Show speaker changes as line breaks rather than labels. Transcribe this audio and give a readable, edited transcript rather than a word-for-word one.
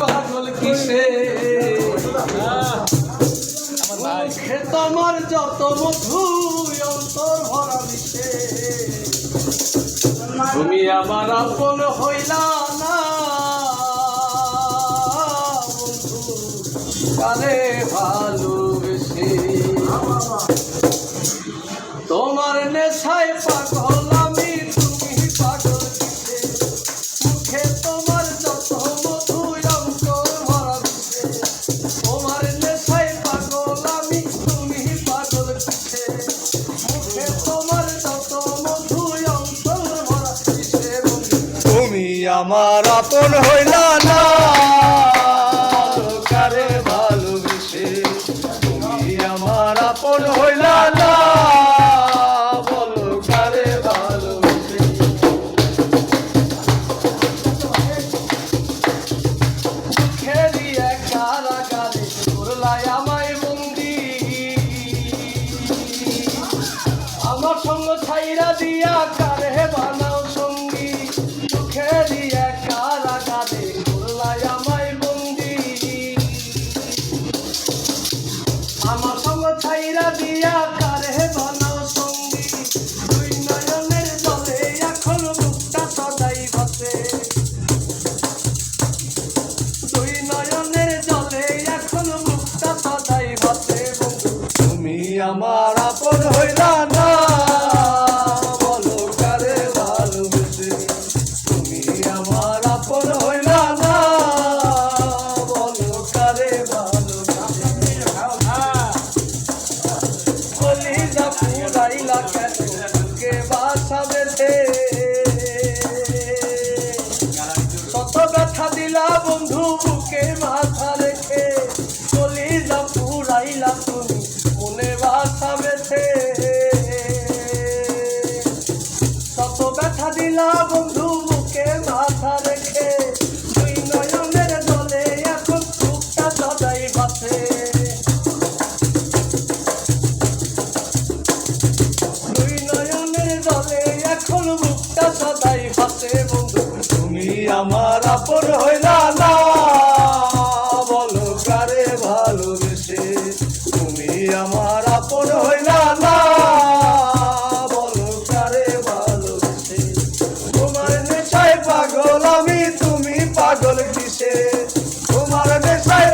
পাগল কিসে তোমার যত মধু অন্তর ভরা মিশে তুমি আমার আপন হইলা না বন্ধু কারে ভালোবেসে তোমার নেশায় পাগল আমি তুমি পাগল কিসে মুখে তোমার যত মধু অন্তর ভরা মিশে তোমার নেশায় পাগল আমি তুমি পাগল কিসে মুখে তোমার যত মধু অন্তর ভরা মিশে
তুমি আমার আপন হইলা না কারে ভালোবেসে তুমি আমার আপন হইলা না বলো কারে ভালোবেসে
খেলি এক কারাগারে করলাই আমায় বন্দি আমার সঙ্গ ছাইরা দিয়া কারে বানাও সঙ্গী খেলি এক কারাগারে করলাই আমায় বন্দি আমার সঙ্গ ছাইরা দিয়া কারে বানাও সঙ্গী দুই নয়নের জলে এখন মুখটা সদাই ভাসে দুই নয়নের জলে এখন মুখটা সদাই ভাসে বন্ধু
তুমি আমার আপন হইলা না বলো কারে ভালোবেসে তুমি আমার আপন হইলা না বলো কারে ভালোবেসে
কলিজা পুরাইলা কেন বুকে বাসা বেঁধে কত ব্যথা দিলা বন্ধু বুকে মাথা রেখে কলিজা পুরাইলা তুমি মনে বাসা বেঁধে কত ব্যথা দিলা বন্ধু বুকে মাথা রেখে দুই নয়নের জলে এখন বুকটা সদাই ভাসে দুই নয়নের জলে এখন মুখটা সদাই ভাসে বন্ধু
তুমি আমার আপন হইলা না বলো কারে ভালোবেসে তুমি আমার আপন হইলা না বলো কারে ভালোবেসে তোমার নেশায় পাগল আমি তুমি পাগল কিসে তোমার নেশায়